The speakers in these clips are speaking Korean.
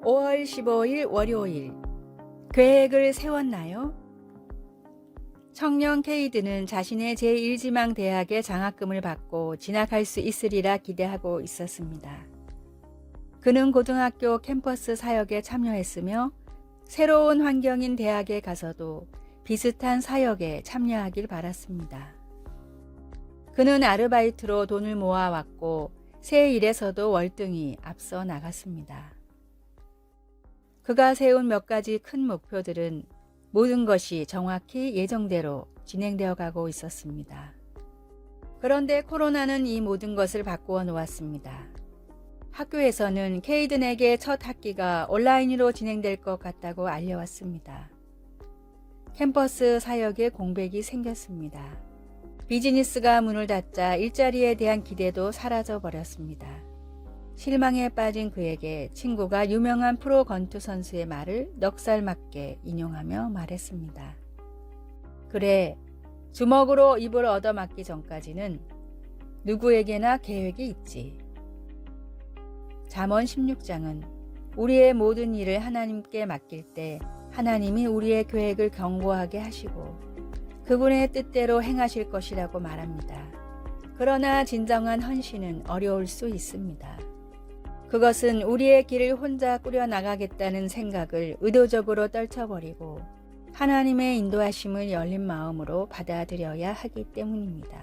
5월 15일 월요일. 계획을 세웠나요? 청년 케이드는 자신의 제1지망 대학의 장학금을 받고 진학할 수 있으리라 기대하고 있었습니다. 그는 고등학교 캠퍼스 사역에 참여했으며 새로운 환경인 대학에 가서도 비슷한 사역에 참여하길 바랐습니다. 그는 아르바이트로 돈을 모아왔고 새 일에서도 월등히 앞서 나갔습니다. 그가 세운 몇 가지 큰 목표들은 모든 것이 정확히 예정대로 진행되어 가고 있었습니다. 그런데 코로나는 이 모든 것을 바꾸어 놓았습니다. 학교에서는 케이든에게 첫 학기가 온라인으로 진행될 것 같다고 알려왔습니다. 캠퍼스 사역에 공백이 생겼습니다. 비즈니스가 문을 닫자 일자리에 대한 기대도 사라져 버렸습니다. 실망에 빠진 그에게 친구가 유명한 프로 권투 선수의 말을 넉살맞게 인용하며 말했습니다. 그래, 주먹으로 입을 얻어맞기 전까지는 누구에게나 계획이 있지. 잠언 16장은 우리의 모든 일을 하나님께 맡길 때 하나님이 우리의 계획을 견고하게 하시고 그분의 뜻대로 행하실 것이라고 말합니다. 그러나 진정한 헌신은 어려울 수 있습니다. 그것은 우리의 길을 혼자 꾸려나가겠다는 생각을 의도적으로 떨쳐버리고 하나님의 인도하심을 열린 마음으로 받아들여야 하기 때문입니다.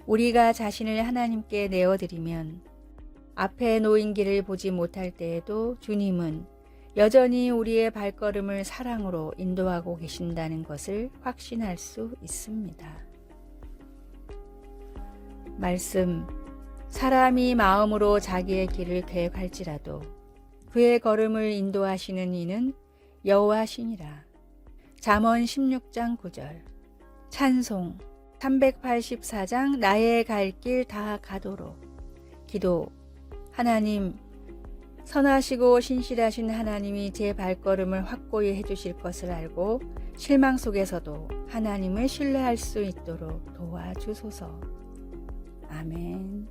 우리가 자신을 하나님께 내어드리면 앞에 놓인 길을 보지 못할 때에도 주님은 여전히 우리의 발걸음을 사랑으로 인도하고 계신다는 것을 확신할 수 있습니다. 말씀. 사람이 마음으로 자기의 길을 계획할지라도 그의 걸음을 인도하시는 이는 여호와시니라. 잠언 16장 9절. 찬송 384장 나의 갈 길 다 가도록. 기도. 하나님, 선하시고 신실하신 하나님이 제 발걸음을 확고히 해주실 것을 알고 실망 속에서도 하나님을 신뢰할 수 있도록 도와주소서. 아멘.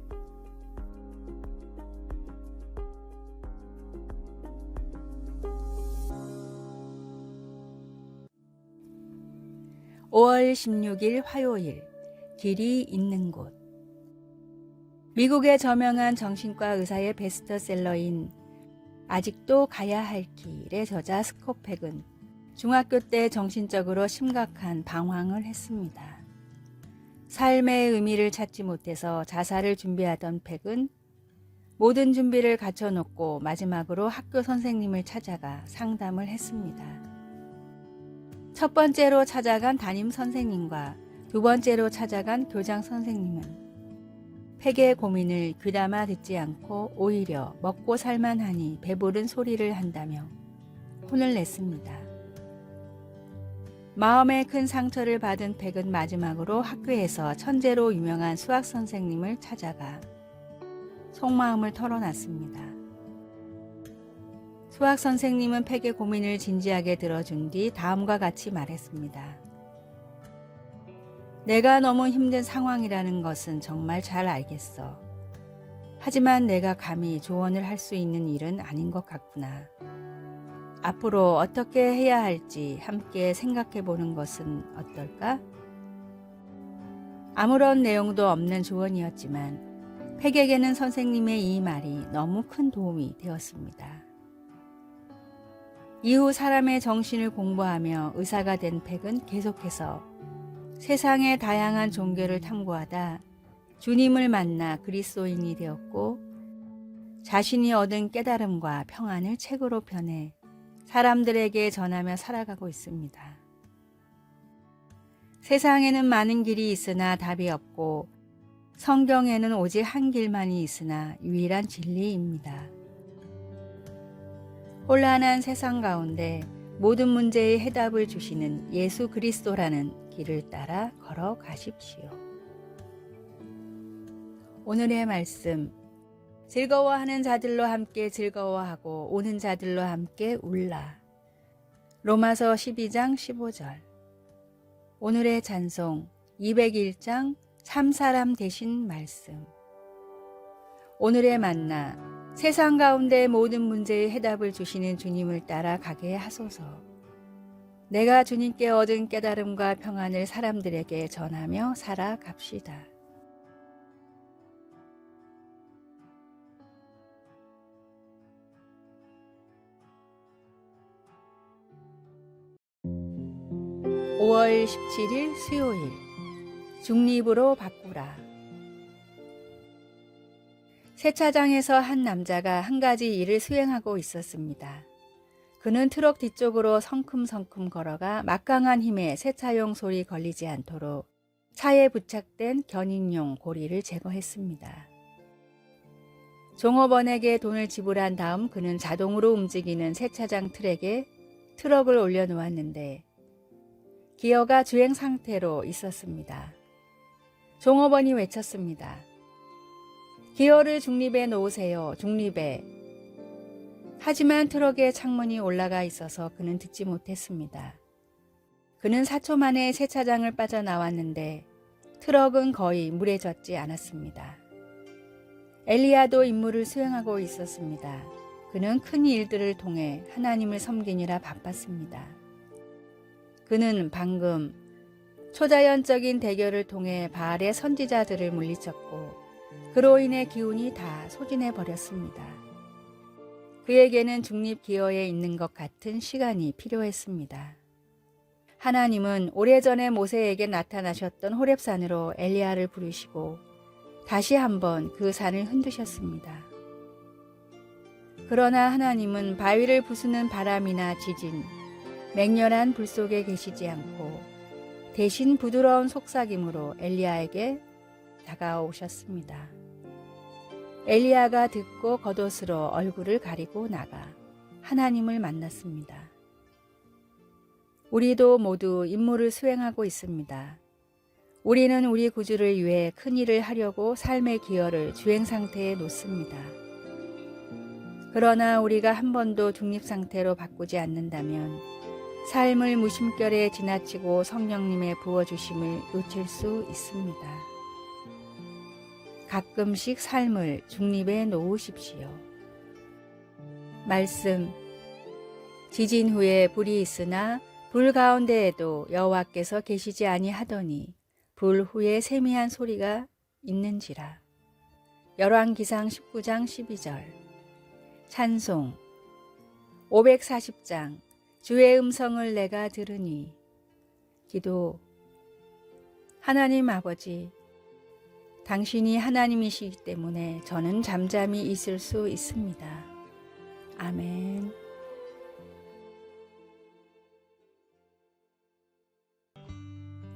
(5월 16일) 화요일. 길이 있는 곳. 미국의 저명한 정신과 의사의 베스트셀러인 아직도 가야 할 길의 저자 스콧 팩은 중학교 때 정신적으로 심각한 방황을 했습니다. 삶의 의미를 찾지 못해서 자살을 준비하던 팩은 모든 준비를 갖춰놓고 마지막으로 학교 선생님을 찾아가 상담을 했습니다. 첫 번째로 찾아간 담임 선생님과 두 번째로 찾아간 교장 선생님은 팩의 고민을 귀담아 듣지 않고 오히려 먹고 살만하니 배부른 소리를 한다며 혼을 냈습니다. 마음에 큰 상처를 받은 팩은 마지막으로 학교에서 천재로 유명한 수학 선생님을 찾아가 속마음을 털어놨습니다. 수학 선생님은 팩의 고민을 진지하게 들어준 뒤 다음과 같이 말했습니다. 내가 너무 힘든 상황이라는 것은 정말 잘 알겠어. 하지만 내가 감히 조언을 할 수 있는 일은 아닌 것 같구나. 앞으로 어떻게 해야 할지 함께 생각해 보는 것은 어떨까? 아무런 내용도 없는 조언이었지만 팩에게는 선생님의 이 말이 너무 큰 도움이 되었습니다. 이후 사람의 정신을 공부하며 의사가 된 팩은 계속해서 세상의 다양한 종교를 탐구하다 주님을 만나 그리스도인이 되었고 자신이 얻은 깨달음과 평안을 책으로 펴내 사람들에게 전하며 살아가고 있습니다. 세상에는 많은 길이 있으나 답이 없고 성경에는 오직 한 길만이 있으나 유일한 진리입니다. 혼란한 세상 가운데 모든 문제의 해답을 주시는 예수 그리스도라는 길을 따라 걸어가십시오. 오늘의 말씀. 즐거워하는 자들로 함께 즐거워하고 우는 자들로 함께 울라. 로마서 12장 15절. 오늘의 찬송 201장 참사람 되신 말씀. 오늘의 만나 세상 가운데 모든 문제의 해답을 주시는 주님을 따라 가게 하소서. 내가 주님께 얻은 깨달음과 평안을 사람들에게 전하며 살아갑시다. (5월 17일) 수요일. 중립으로 바꾸라. 세차장에서 한 남자가 한 가지 일을 수행하고 있었습니다. 그는 트럭 뒤쪽으로 성큼성큼 걸어가 막강한 힘에 세차용 솔이 걸리지 않도록 차에 부착된 견인용 고리를 제거했습니다. 종업원에게 돈을 지불한 다음 그는 자동으로 움직이는 세차장 트랙에 트럭을 올려놓았는데 기어가 주행 상태로 있었습니다. 종업원이 외쳤습니다. 기어를 중립에 놓으세요. 중립에. 하지만 트럭에 창문이 올라가 있어서 그는 듣지 못했습니다. 그는 4초 만에 세차장을 빠져나왔는데 트럭은 거의 물에 젖지 않았습니다. 엘리야도 임무를 수행하고 있었습니다. 그는 큰 일들을 통해 하나님을 섬기느라 바빴습니다. 그는 방금 초자연적인 대결을 통해 바알의 선지자들을 물리쳤고 그로 인해 기운이 다 소진해 버렸습니다. 그에게는 중립 기어에 있는 것 같은 시간이 필요했습니다. 하나님은 오래전에 모세에게 나타나셨던 호렙산으로 엘리야를 부르시고 다시 한번 그 산을 흔드셨습니다. 그러나 하나님은 바위를 부수는 바람이나 지진, 맹렬한 불 속에 계시지 않고 대신 부드러운 속삭임으로 엘리야에게 다가오셨습니다. 엘리야가 듣고 겉옷으로 얼굴을 가리고 나가 하나님을 만났습니다. 우리도 모두 임무를 수행하고 있습니다. 우리는 우리 구주를 위해 큰 일을 하려고 삶의 기여를 주행 상태에 놓습니다. 그러나 우리가 한 번도 중립 상태로 바꾸지 않는다면 삶을 무심결에 지나치고 성령님의 부어주심을 놓칠 수 있습니다. 가끔씩 삶을 중립에 놓으십시오. 말씀. 지진 후에 불이 있으나 불 가운데에도 여호와께서 계시지 아니하더니 불 후에 세미한 소리가 있는지라. 열왕기상 19장 12절. 찬송. 540장. 주의 음성을 내가 들으니. 기도. 하나님 아버지, 당신이 하나님이시기 때문에 저는 잠잠히 있을 수 있습니다. 아멘.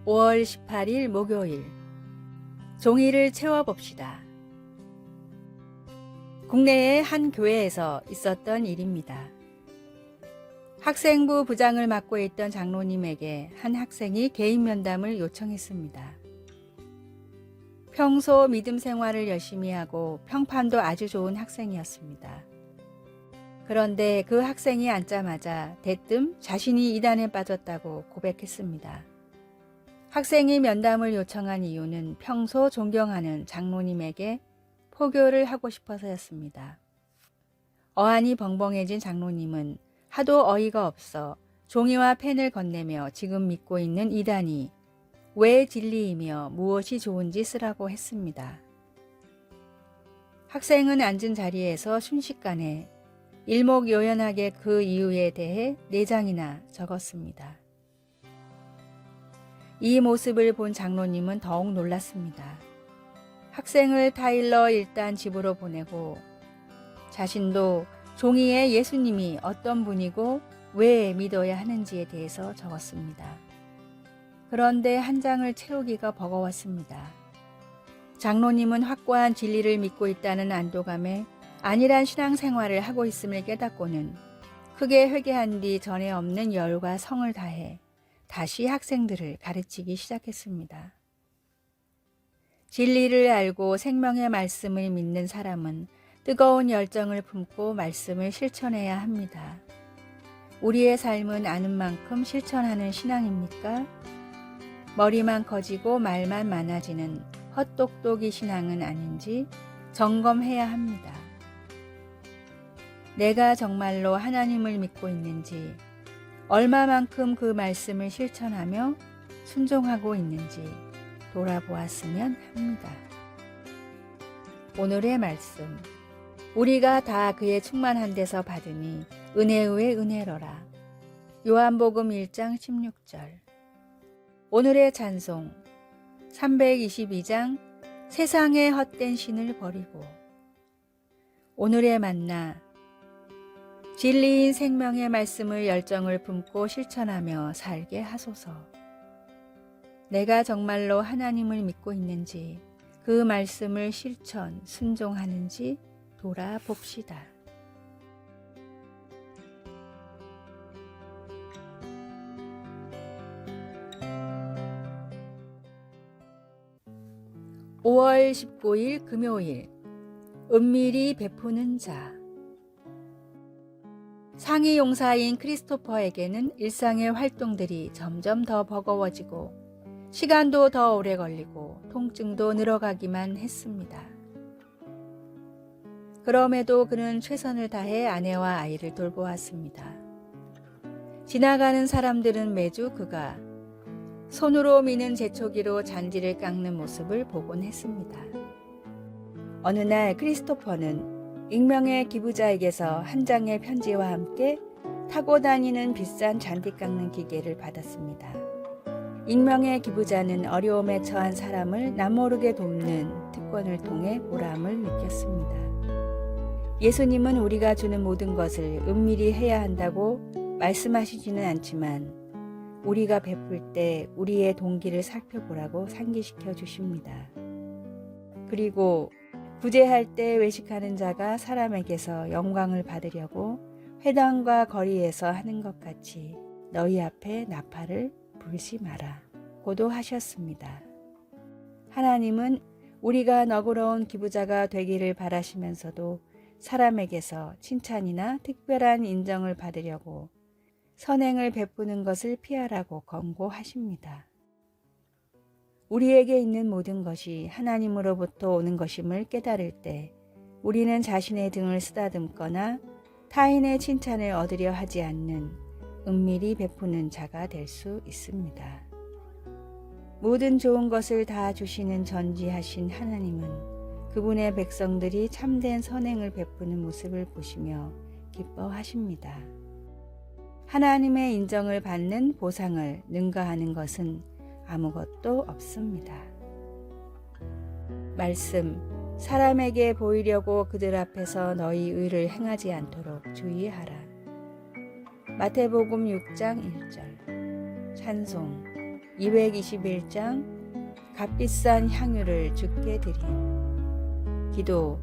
(5월 18일) 목요일. 종이를 채워봅시다. 국내의 한 교회에서 있었던 일입니다. 학생부 부장을 맡고 있던 장로님에게 한 학생이 개인 면담을 요청했습니다. 평소 믿음 생활을 열심히 하고 평판도 아주 좋은 학생이었습니다. 그런데 그 학생이 앉자마자 대뜸 자신이 이단에 빠졌다고 고백했습니다. 학생이 면담을 요청한 이유는 평소 존경하는 장로님에게 포교를 하고 싶어서였습니다. 어안이 벙벙해진 장로님은 하도 어이가 없어 종이와 펜을 건네며 지금 믿고 있는 이단이 왜 진리이며 무엇이 좋은지 쓰라고 했습니다. 학생은 앉은 자리에서 순식간에 일목요연하게 그 이유에 대해 4장이나 적었습니다. 이 모습을 본 장로님은 더욱 놀랐습니다. 학생을 타일러 일단 집으로 보내고 자신도 종이에 예수님이 어떤 분이고 왜 믿어야 하는지에 대해서 적었습니다. 그런데 한 장을 채우기가 버거웠습니다. 장로님은 확고한 진리를 믿고 있다는 안도감에 안일한 신앙생활을 하고 있음을 깨닫고는 크게 회개한 뒤 전에 없는 열과 성을 다해 다시 학생들을 가르치기 시작했습니다. 진리를 알고 생명의 말씀을 믿는 사람은 뜨거운 열정을 품고 말씀을 실천해야 합니다. 우리의 삶은 아는 만큼 실천하는 신앙입니까? 머리만 커지고 말만 많아지는 헛똑똑이 신앙은 아닌지 점검해야 합니다. 내가 정말로 하나님을 믿고 있는지, 얼마만큼 그 말씀을 실천하며 순종하고 있는지 돌아보았으면 합니다. 오늘의 말씀. 우리가 다 그의 충만한 데서 받으니 은혜 위에 은혜로라. 요한복음 1장 16절. 오늘의 찬송. 322장 세상의 헛된 신을 버리고. 오늘의 만나. 진리인 생명의 말씀을 열정을 품고 실천하며 살게 하소서. 내가 정말로 하나님을 믿고 있는지, 그 말씀을 실천, 순종하는지 돌아봅시다. (5월 19일) 금요일. 은밀히 베푸는 자. 상위 용사인 크리스토퍼에게는 일상의 활동들이 점점 더 버거워지고 시간도 더 오래 걸리고 통증도 늘어가기만 했습니다. 그럼에도 그는 최선을 다해 아내와 아이를 돌보았습니다. 지나가는 사람들은 매주 그가 손으로 미는 제초기로 잔디를 깎는 모습을 보곤 했습니다. 어느 날 크리스토퍼는 익명의 기부자에게서 한 장의 편지와 함께 타고 다니는 비싼 잔디 깎는 기계를 받았습니다. 익명의 기부자는 어려움에 처한 사람을 남모르게 돕는 특권을 통해 보람을 느꼈습니다. 예수님은 우리가 주는 모든 것을 은밀히 해야 한다고 말씀하시지는 않지만 우리가 베풀 때 우리의 동기를 살펴보라고 상기시켜 주십니다. 그리고 구제할 때 외식하는 자가 사람에게서 영광을 받으려고 회당과 거리에서 하는 것 같이 너희 앞에 나팔을 불지 마라 고도 하셨습니다. 하나님은 우리가 너그러운 기부자가 되기를 바라시면서도 사람에게서 칭찬이나 특별한 인정을 받으려고 선행을 베푸는 것을 피하라고 권고하십니다. 우리에게 있는 모든 것이 하나님으로부터 오는 것임을 깨달을 때 우리는 자신의 등을 쓰다듬거나 타인의 칭찬을 얻으려 하지 않는 은밀히 베푸는 자가 될 수 있습니다. 모든 좋은 것을 다 주시는 전지하신 하나님은 그분의 백성들이 참된 선행을 베푸는 모습을 보시며 기뻐하십니다. 하나님의 인정을 받는 보상을 능가하는 것은 아무것도 없습니다. 말씀. 사람에게 보이려고 그들 앞에서 너희 의를 행하지 않도록 주의하라. 마태복음 6장 1절. 찬송. 221장 값비싼 향유를 주께 드린. 기도.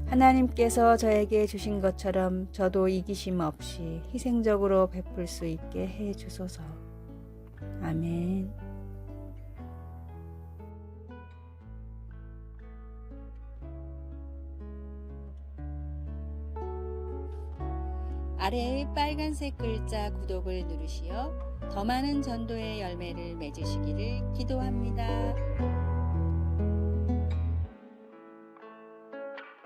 하나님께서 저에게 주신 것처럼 저도 이기심 없이 희생적으로 베풀 수 있게 해 주소서. 아멘. 아래의 빨간색 글자 구독을 누르시어 더 많은 전도의 열매를 맺으시기를 기도합니다.